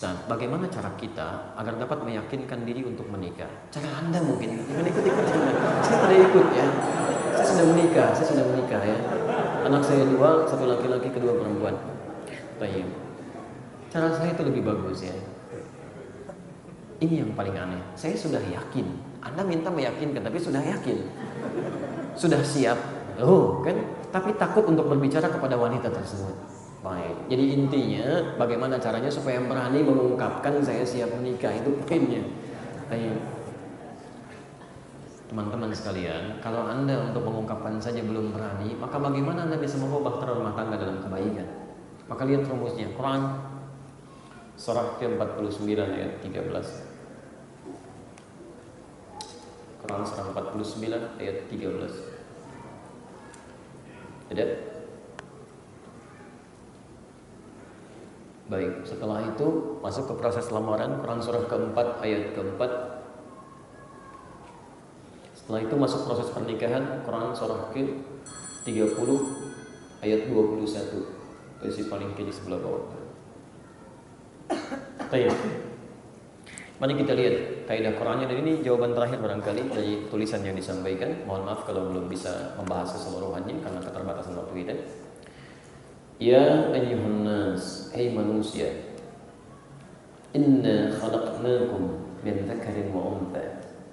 Nah, bagaimana cara kita agar dapat meyakinkan diri untuk menikah? Cara Anda mungkin, jangan ikut-ikut. Saya sudah ikut ya. Saya sudah menikah ya. Anak saya 2, 1 laki-laki, kedua perempuan. Baik. Cara saya itu lebih bagus ya. Ini yang paling aneh. Saya sudah yakin. Anda minta meyakinkan, tapi sudah yakin. Sudah siap. Oh, kan? Tapi takut untuk berbicara kepada wanita tersebut. Baik. Jadi intinya bagaimana caranya supaya berani mengungkapkan saya siap menikah, itu poinnya. Baik. Teman-teman sekalian, kalau Anda untuk mengungkapkan saja belum berani, maka bagaimana Anda bisa membawa bahtera rumah tangga dalam kebaikan? Maka lihat rumusnya. Quran surah ke-49 ayat 13. Quran surah 49 ayat 13. Ada? Baik, setelah itu masuk ke proses lamaran. Quran surah keempat ayat keempat. Setelah itu masuk proses pernikahan. Quran surah ke-30 ayat 21. Posisi paling kiri sebelah bawah. Baik. Mari kita lihat kaidah Qurannya, dan ini jawaban terakhir barangkali dari tulisan yang disampaikan. Mohon maaf kalau belum bisa membahas keseluruhannya karena keterbatasan waktu kita. Ya ayyuhan nas, hai manusia, inna khalaqnakum min dzakarin wa untha.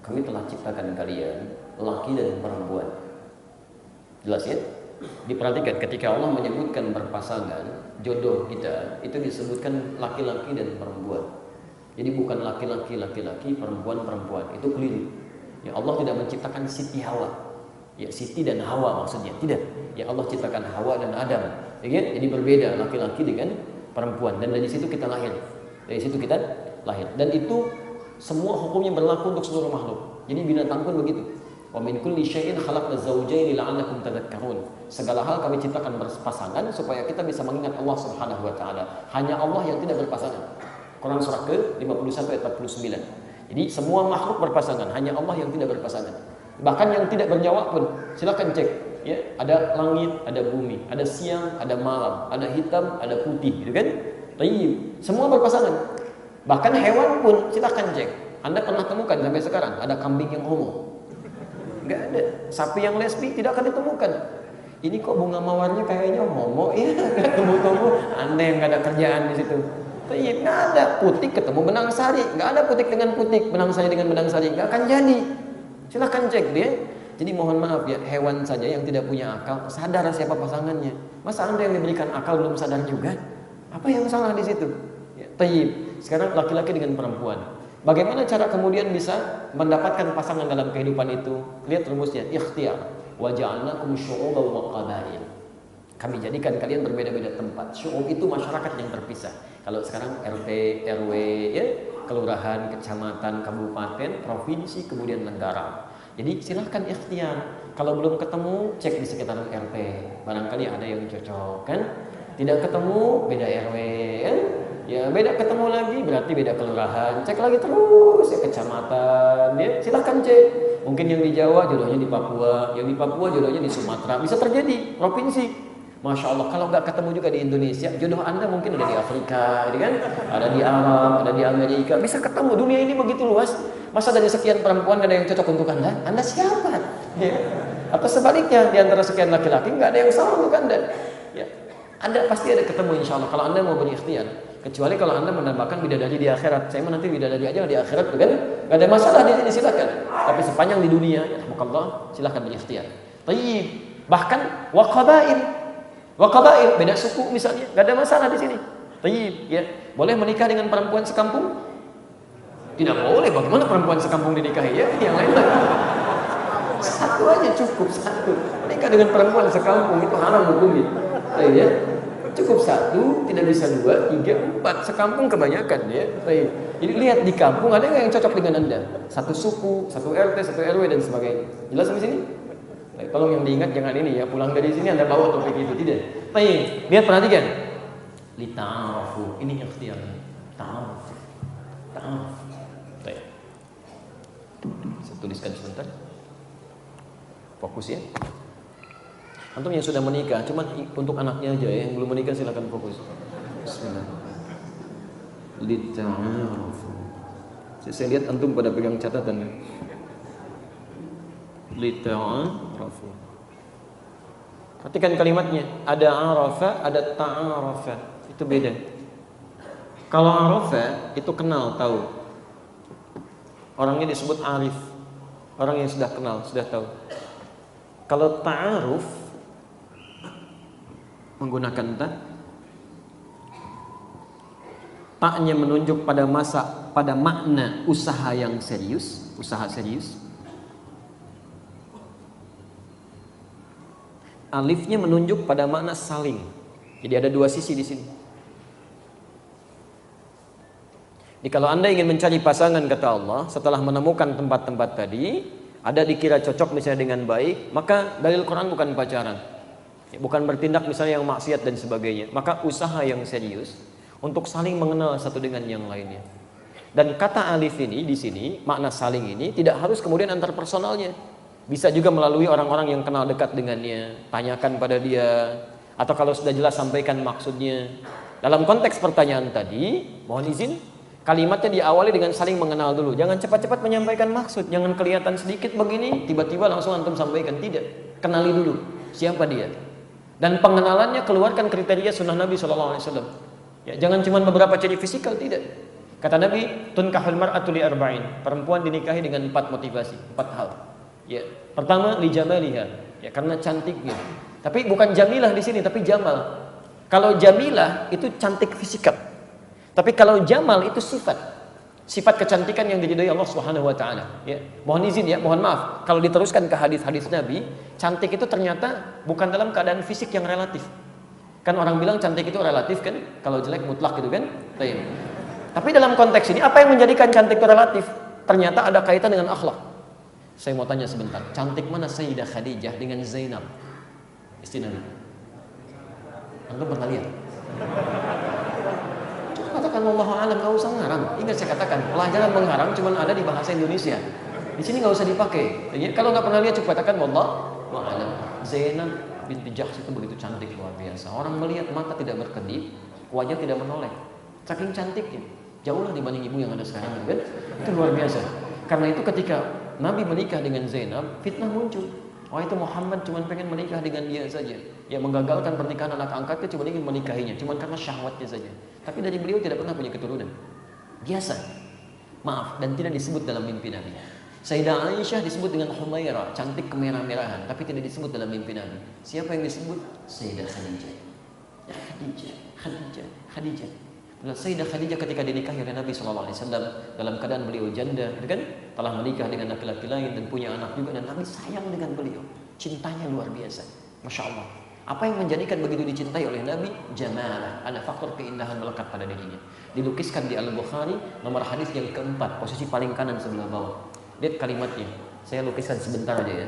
Kami telah ciptakan kalian laki dan perempuan. Jelas ya? Diperhatikan ketika Allah menyebutkan berpasangan, jodoh kita itu disebutkan laki-laki dan perempuan. Jadi bukan laki-laki, perempuan, itu keliru. Ya, Allah tidak menciptakan Siti Hawa. Ya, Siti dan Hawa maksudnya, tidak. Ya, Allah ciptakan Hawa dan Adam. Ya, jadi berbeda laki-laki dengan perempuan, dan dari situ kita lahir. Dan itu semua hukumnya berlaku untuk seluruh makhluk. Jadi binatang pun begitu. Wa min kulli syai'in khalaqna zawjayn la'allakum tadhakkarun. Segala hal kami ciptakan berpasangan supaya kita bisa mengingat Allah Subhanahu wa taala. Hanya Allah yang tidak berpasangan. Quran surah ke-51 ayat 49. Jadi semua makhluk berpasangan, hanya Allah yang tidak berpasangan. Bahkan yang tidak bernyawa pun, silakan cek. Ya, ada langit, ada bumi, ada siang, ada malam, ada hitam, ada putih, gitu kan? Tayyib. Semua berpasangan. Bahkan hewan pun silakan cek. Anda pernah temukan sampai sekarang ada kambing yang homo? Enggak ada. Sapi yang lesbi tidak akan ditemukan. Ini kok bunga mawarnya kayaknya homo? Iya, tumbuh-tumbuh. Anda yang nggak ada kerjaan di situ. Tayyib, nggak ada. Putik ketemu benang sari, nggak ada putik dengan putik, benang sari dengan benang sari, nggak akan jadi. Silahkan cek dia. Jadi mohon maaf ya, hewan saja yang tidak punya akal sadar siapa pasangannya. Masa Anda yang diberikan akal belum sadar juga? Apa yang salah di situ? Ya, tayyib. Sekarang laki-laki dengan perempuan. Bagaimana cara kemudian bisa mendapatkan pasangan dalam kehidupan itu? Lihat rumusnya, ikhtiar. Wa ja'alnakum syu'uban wa qabail. Kami jadikan kalian berbeda-beda tempat. Syu'ub itu masyarakat yang terpisah. Kalau sekarang RT, RW, ya, kelurahan, kecamatan, kabupaten, provinsi, kemudian negara. Jadi silahkan ikhtiar. Kalau belum ketemu, cek di sekitaran RT. Barangkali ada yang cocok, kan? Tidak ketemu, beda RW, kan? Ya beda ketemu lagi, berarti beda kelurahan. Cek lagi terus ya kecamatan. Ya silahkan cek. Mungkin yang di Jawa jodohnya di Papua, yang di Papua jodohnya di Sumatera. Bisa terjadi provinsi. Masya Allah, kalau nggak ketemu juga di Indonesia, jodoh Anda mungkin ada di Afrika, gitu kan? Ada di Arab, ada di Amerika, bisa ketemu. Dunia ini begitu luas. Masa dari sekian perempuan nggak ada yang cocok untuk Anda? Anda siapa? Ya. Atau sebaliknya, di antara sekian laki-laki nggak ada yang sama untuk Anda. Ya. Anda pasti ada ketemu insya Allah kalau Anda mau berikhtiar. Kecuali kalau Anda menambahkan bidadari di akhirat. Saya nanti bidadari aja di akhirat, kan? Nggak ada masalah di sini, silakan. Tapi sepanjang di dunia, ya, Allah, silakan berikhtiar. Tayyib. Bahkan waqabail, beda suku misalnya, nggak ada masalah di sini. Tayyib, ya. Boleh menikah dengan perempuan sekampung? Tidak boleh. Bagaimana perempuan sekampung dinikahi? Ya, yang lain lagi. Satu aja cukup, satu. Menikah dengan perempuan sekampung itu haram hukumnya. Ya. Cukup satu, tidak bisa 2, 3, 4. Sekampung kebanyakan ya. Jadi lihat di kampung ada nggak yang cocok dengan Anda? Satu suku, satu RT, satu RW dan sebagainya. Jelas sampai sini? Tolong yang diingat jangan ini ya, pulang dari sini Anda bawa topik itu, tidak. Baik, lihat perhatikan. Lita'afu, ini ikhtiar. Ta'af. Baik. Saya tuliskan sebentar. Fokus ya. Antum yang sudah menikah, cuman untuk anaknya aja ya, yang belum menikah silakan fokus. Bismillah. Lita'arafu. Saya lihat antum pada pegang catatan. Lita'arafu. Perhatikan kalimatnya. Ada arafa, ada ta'arafa. Itu beda. Kalau arafa itu kenal, tahu. Orangnya disebut arif. Orang yang sudah kenal, sudah tahu. Kalau ta'aruf menggunakan ta'nya menunjuk pada makna usaha yang serius, usaha serius. Alifnya menunjuk pada makna saling. Jadi ada dua sisi di sini. Jadi kalau Anda ingin mencari pasangan, kata Allah, setelah menemukan tempat-tempat tadi, ada dikira cocok misalnya dengan baik, maka dalil Quran bukan pacaran. Bukan bertindak misalnya yang maksiat dan sebagainya. Maka usaha yang serius untuk saling mengenal satu dengan yang lainnya. Dan kata alif ini di sini, makna saling ini tidak harus kemudian antar personalnya. Bisa juga melalui orang-orang yang kenal dekat dengannya, tanyakan pada dia, atau kalau sudah jelas sampaikan maksudnya. Dalam konteks pertanyaan tadi, mohon izin, kalimatnya diawali dengan saling mengenal dulu. Jangan cepat-cepat menyampaikan maksud, jangan kelihatan sedikit begini, tiba-tiba langsung antum sampaikan. Tidak, kenali dulu siapa dia. Dan pengenalannya keluarkan kriteria sunnah Nabi SAW. Ya, jangan cuma beberapa ciri fisikal, tidak. Kata Nabi, tunkahul mar'atu li arba'in. Perempuan dinikahi dengan 4 motivasi, 4 hal. Ya, pertama li jamaliha, ya karena cantiknya. Tapi bukan jamilah di sini, tapi jamal. Kalau jamilah itu cantik fisikal. Tapi kalau jamal itu sifat kecantikan yang diridhoi Allah Subhanahu wa taala, ya. Mohon izin ya, mohon maaf kalau diteruskan ke hadis-hadis Nabi, cantik itu ternyata bukan dalam keadaan fisik yang relatif. Kan orang bilang cantik itu relatif kan, kalau jelek mutlak gitu kan? Tapi dalam konteks ini apa yang menjadikan cantik itu relatif? Ternyata ada kaitan dengan akhlak. Saya mau tanya sebentar, cantik mana Sayyidah Khadijah dengan Zainab, istri Nabi? Anda pernah lihat? Katakan wallahu a'lam, enggak usah ngarang. Ingat saya katakan, pelajaran mengharang cuma ada di bahasa Indonesia. Di sini enggak usah dipakai. Jadi, kalau enggak pernah lihat coba katakan wallahu a'lam. Zainab binti Jahsh itu begitu cantik luar biasa. Orang melihat mata tidak berkedip, wajah tidak menoleh. Saking cantiknya, jauhlah dibanding ibu yang ada sekarang kan? Itu luar biasa. Karena itu ketika Nabi menikah dengan Zainab, fitnah muncul. Wah, itu Muhammad cuma pengen menikah dengan dia saja. Ya, menggagalkan pernikahan anak angkatnya cuma ingin menikahinya, cuma karena syahwatnya saja. Tapi dari beliau tidak pernah punya keturunan. Biasa. Maaf, dan tidak disebut dalam mimpi Nabi. Sayyidah Aisyah disebut dengan Humaira, cantik kemerah-merahan, tapi tidak disebut dalam mimpi Nabi. Siapa yang disebut? Sayyidah Khadijah. Ya, Khadijah. Sayyidah Khadijah ketika dinikahi oleh Nabi SAW dalam keadaan beliau janda, kan? Telah menikah dengan laki-laki lain dan punya anak juga, dan Nabi sayang dengan beliau, cintanya luar biasa, masya Allah. Apa yang menjadikan begitu dicintai oleh Nabi? Jamalah, ada faktor keindahan melekat pada dirinya. Dilukiskan di Al-Bukhari nomor hadis yang keempat, posisi paling kanan sebelah bawah. Lihat kalimatnya, saya lukiskan sebentar aja ya.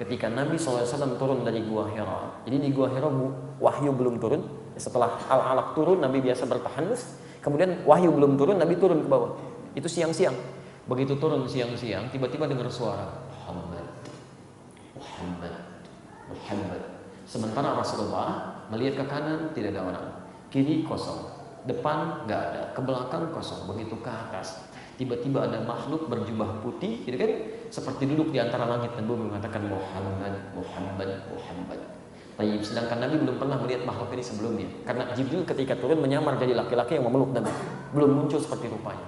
Ketika Nabi SAW turun dari Gua Hira, jadi di Gua Hira wahyu belum turun. Setelah Al-Alaq turun, Nabi biasa bertahanus. Kemudian wahyu belum turun, Nabi turun ke bawah. Itu siang-siang. Begitu turun siang-siang, tiba-tiba dengar suara Muhammad. Sementara Rasulullah melihat ke kanan tidak ada orang, kiri kosong, depan nggak ada, ke belakang kosong. Begitu ke atas, tiba-tiba ada makhluk berjubah putih, gitu kan? Seperti duduk di antara langit dan bumi mengatakan Muhammad. Sedangkan Nabi belum pernah melihat makhluk ini sebelumnya. Karena Jibril ketika turun menyamar jadi laki-laki yang memeluk Nabi. Belum muncul seperti rupanya.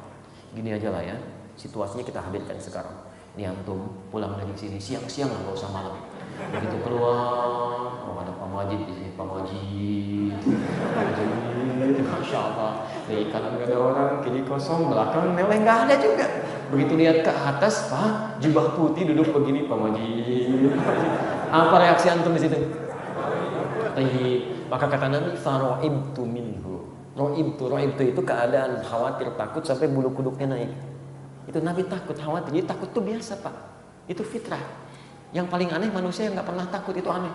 Gini aja lah ya, situasinya kita hadirkan sekarang. Ini antum pulang dari sini siang-siang, nggak usah malam. Begitu keluar, ada Pak Majid di sini, Pak Majid. Masya Allah. Di kanan nggak ada orang, kiri kosong, belakang meleleh nggak ada juga. Begitu lihat ke atas, Pak, jubah putih duduk begini, Pak Majid. Apa reaksi antum di situ? Maka kata Nabi, faro'ibtu minhu. Ro'ibtu itu keadaan khawatir, takut sampai bulu kuduknya naik. Itu Nabi takut, khawatir. Jadi takut itu biasa, Pak. Itu fitrah. Yang paling aneh manusia yang nggak pernah takut, itu aneh.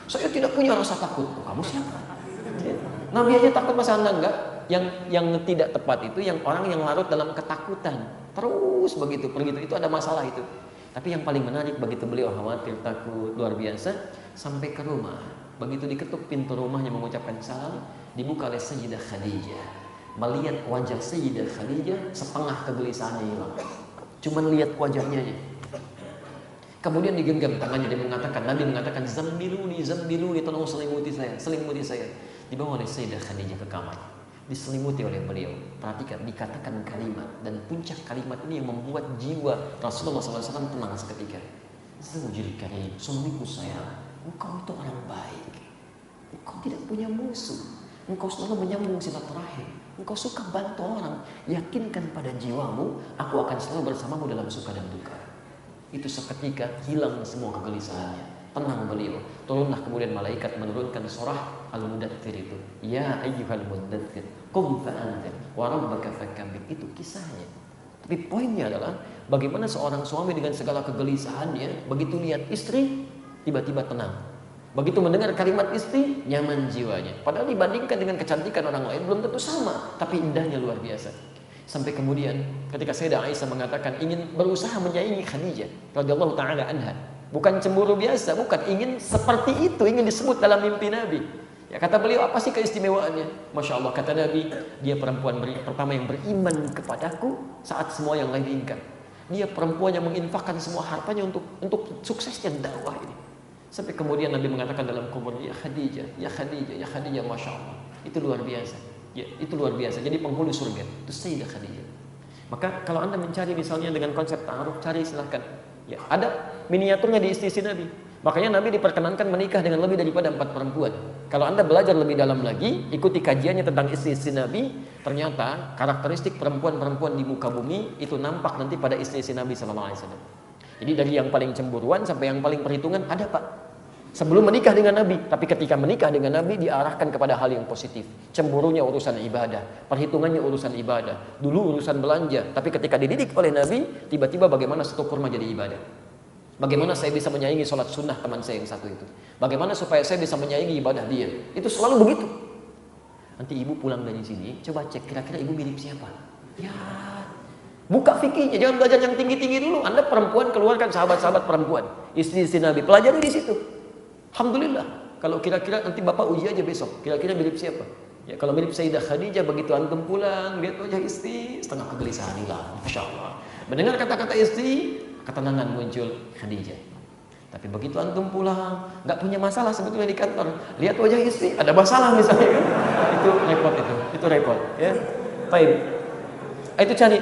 Saya tidak punya rasa takut. Oh, kamu siapa? Nabi aja takut, masa Anda enggak? Yang tidak tepat itu yang orang yang larut dalam ketakutan. Terus begitu itu ada masalah itu. Tapi yang paling menarik, begitu beliau khawatir, takut luar biasa, sampai ke rumah. Begitu diketuk pintu rumahnya mengucapkan salam, dibuka oleh Sayyidah Khadijah. Melihat wajah Sayyidah Khadijah, setengah kegelisahannya hilang. Cuman lihat wajahnya aja. Kemudian digenggam tangannya, dia mengatakan, Nabi mengatakan, zammiluni, tolong selimuti saya. Dibawa oleh Sayyidah Khadijah ke kamar, diselimuti oleh beliau. Perhatikan, dikatakan kalimat, dan puncak kalimat ini yang membuat jiwa Rasulullah SAW tenang seketika. Zawjil karim, suamiku sayang, engkau itu orang baik, engkau tidak punya musuh, engkau selalu menyambung silaturahim, engkau suka bantu orang, yakinkan pada jiwamu, aku akan selalu bersamamu dalam suka dan duka. Itu seketika hilang semua kegelisahannya, tenang beliau. Turunlah kemudian malaikat menurunkan surah Al-Mudaththir itu, ya ayyuhal mudaththir qum fa'anzir wa rabbaka fakabbir. Itu kisahnya. Tapi poinnya adalah bagaimana seorang suami dengan segala kegelisahannya, begitu lihat istri tiba-tiba tenang. Begitu mendengar kalimat istri, nyaman jiwanya. Padahal dibandingkan dengan kecantikan orang lain belum tentu sama, tapi indahnya luar biasa. Sampai kemudian ketika Sayyidah Aisyah mengatakan ingin berusaha menyaingi Khadijah radhiyallahu taala anha, bukan cemburu biasa, bukan, ingin seperti itu, ingin disebut dalam mimpi Nabi. Ya, kata beliau, apa sih keistimewaannya? Masya Allah, kata Nabi, dia perempuan pertama yang beriman kepadaku saat semua yang lain diinginkan. Dia perempuan yang menginfakkan semua hartanya untuk suksesnya dakwah ini. Sampai kemudian Nabi mengatakan dalam kubur, ya Khadijah, Masya Allah. Itu luar biasa. Ya, itu luar biasa. Jadi penghulu surga itu Sayyidah Khadijah. Maka kalau Anda mencari misalnya dengan konsep ta'aruf, cari silahkan. Ya, ada miniaturnya di istri Nabi. Makanya Nabi diperkenankan menikah dengan lebih daripada 4 perempuan. Kalau Anda belajar lebih dalam lagi, ikuti kajiannya tentang istri Nabi, ternyata karakteristik perempuan-perempuan di muka bumi itu nampak nanti pada istri Nabi SAW. Jadi dari yang paling cemburuan sampai yang paling perhitungan ada, Pak. Sebelum menikah dengan Nabi, tapi ketika menikah dengan Nabi diarahkan kepada hal yang positif. Cemburunya urusan ibadah, perhitungannya urusan ibadah, dulu urusan belanja, tapi ketika dididik oleh Nabi, tiba-tiba bagaimana satu kurma jadi ibadah. Bagaimana saya bisa menyaingi sholat sunnah teman saya yang satu itu. Bagaimana supaya saya bisa menyaingi ibadah dia. Itu selalu begitu. Nanti ibu pulang dari sini, coba cek kira-kira ibu mirip siapa. Ya, buka fikihnya, jangan belajar yang tinggi-tinggi dulu. Anda perempuan, keluarkan sahabat-sahabat perempuan, istri-istri Nabi, pelajari di situ. Alhamdulillah. Kalau kira-kira nanti bapak uji aja besok, kira-kira mirip siapa. Ya, kalau mirip Sayyidah Khadijah, begitu antum pulang, lihat wajah istri, setengah kegelisahan hilang. Masya Allah. Mendengar kata-kata istri, ketenangan muncul Khadijah. Tapi begitu antum pulang, nggak punya masalah sebetulnya di kantor, lihat wajah istri, ada masalah misalnya kan? Itu repot, itu repot. Ya, baik. Itu cari.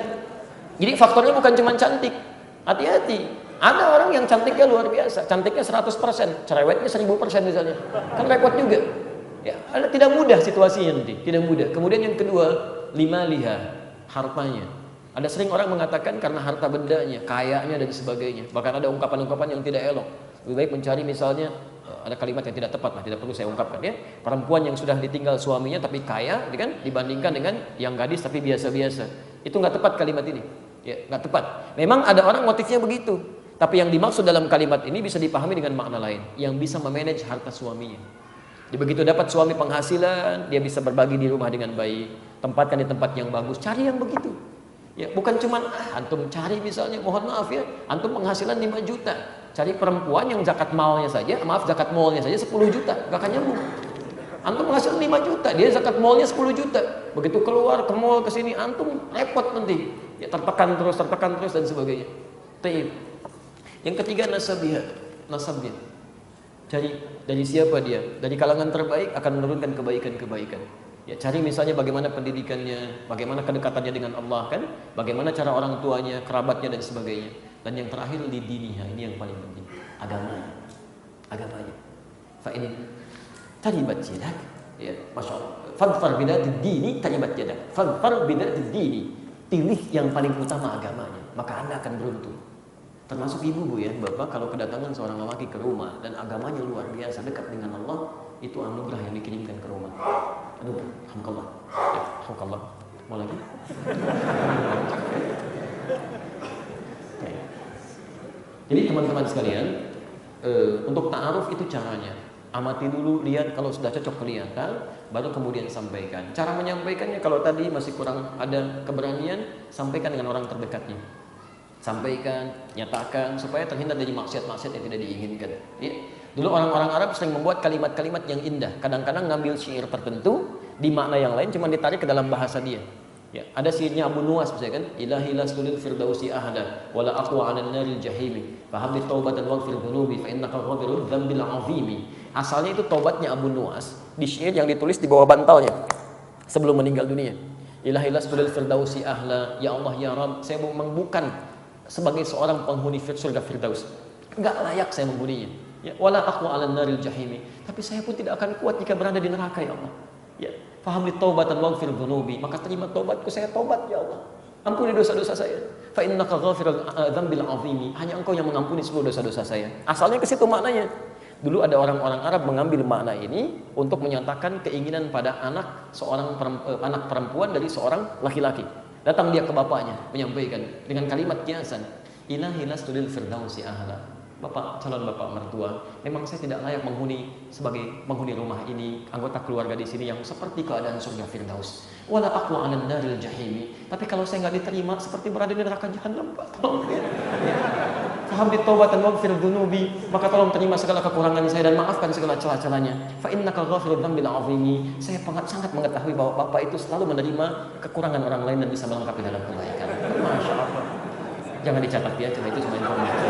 Jadi faktornya bukan cuma cantik, hati-hati. Ada orang yang cantiknya luar biasa, cantiknya 100%, cerewetnya 1000% misalnya, kan repot juga. Ya, tidak mudah situasinya nanti, tidak mudah. Kemudian yang kedua, liha, hartanya. Ada sering orang mengatakan karena harta bendanya, kayanya dan sebagainya. Bahkan ada ungkapan-ungkapan yang tidak elok. Lebih baik mencari misalnya, ada kalimat yang tidak tepat lah, tidak perlu saya ungkapkan ya. Perempuan yang sudah ditinggal suaminya tapi kaya, kan, dibandingkan dengan yang gadis tapi biasa-biasa. Itu nggak tepat kalimat ini. Ya, nggak tepat. Memang ada orang motifnya begitu. Tapi yang dimaksud dalam kalimat ini bisa dipahami dengan makna lain, yang bisa memanage harta suaminya. Jadi begitu dapat suami penghasilan, dia bisa berbagi di rumah dengan baik, tempatkan di tempat yang bagus, cari yang begitu. Ya, bukan cuma antum cari misalnya, mohon maaf ya, antum penghasilan 5 juta, cari perempuan yang zakat malnya saja, zakat malnya saja 10 juta, gak akan nyambung. Antum penghasilan 5 juta, dia zakat malnya 10 juta. Begitu keluar ke mall ke sini, antum repot nanti. Ya, tertekan terus dan sebagainya. Taib. Yang ketiga nasabnya. Cari dari siapa dia? Dari kalangan terbaik akan menurunkan kebaikan-kebaikan. Ya, cari misalnya bagaimana pendidikannya, bagaimana kedekatannya dengan Allah kan, bagaimana cara orang tuanya, kerabatnya dan sebagainya. Dan yang terakhir lidiniha, ini yang paling penting, agamanya. Fa ini taribat yadak, ya, masyaallah. Fadfar bidatid dini taribat yadak. Fadfar bidatid dini. Pilih yang paling utama agamanya, maka Anda akan beruntung. Termasuk ibu bu ya, bapak kalau kedatangan seorang lelaki ke rumah dan agamanya luar biasa dekat dengan Allah, itu anugerah yang dikirimkan ke rumah. Anugerah, alhamdulillah. Ya, alhamdulillah. Mau lagi? Jadi teman-teman sekalian, untuk ta'aruf itu caranya. Amati dulu, lihat kalau sudah cocok kelihatan, baru kemudian sampaikan. Cara menyampaikannya kalau tadi masih kurang ada keberanian, sampaikan dengan orang terdekatnya. Sampaikan, nyatakan supaya terhindar dari maksiat-maksiat yang tidak diinginkan. Ya. Dulu orang-orang Arab sering membuat kalimat-kalimat yang indah. Kadang-kadang ngambil syair tertentu, di makna yang lain cuma ditarik ke dalam bahasa dia. Ya, ada syairnya Abu Nuwas misalnya kan, ilahi lasdulil firdausi ahada wala aqwa 'alan naril jahimi fahabli taubatan waghfir dhunubi fa innaka ghafirud dzambil 'azimi. Asalnya itu tobatnya Abu Nuwas di syair yang ditulis di bawah bantalnya sebelum meninggal dunia. Ilahi lasdulil firdausi ahla, ya Allah ya Rabb, saya memang bukan sebagai seorang penghuni surga Firdaus, enggak layak saya menghuninya. Ya, wala aqwa 'alan naril jahimi, tapi saya pun tidak akan kuat jika berada di neraka ya Allah. Ya, fahamli taubatan waghfir dhunubi, maka terima taubatku, saya taubat ya Allah. Ampuni dosa-dosa saya. Fa innaka ghafirul dzambil 'azimi, hanya Engkau yang mengampuni seluruh dosa-dosa saya. Asalnya ke situ maknanya. Dulu ada orang-orang Arab mengambil makna ini untuk menyatakan keinginan pada anak anak perempuan dari seorang laki-laki. Datang dia ke bapaknya menyampaikan dengan kalimat kiasan, ilahi lasdulil firdausi ahla. Bapak, calon bapak mertua, memang saya tidak layak sebagai penghuni rumah ini, anggota keluarga di sini yang seperti keadaan surga Firdaus. Wala aqwa 'alan naril jahimi. Tapi kalau saya nggak diterima seperti berada di neraka jahanam, Pak. Tolong ya. Faham di taubatan waghfir dhunubi, maka tolong terima segala kekurangan saya dan maafkan segala celah-celahnya. Fa innaka ghafirud dzambil 'azimi. Saya sangat mengetahui bahwa Bapak itu selalu menerima kekurangan orang lain dan bisa melengkapi dalam kebaikan. Masya Allah. Jangan dicatat ya, cuma itu cuma informasi.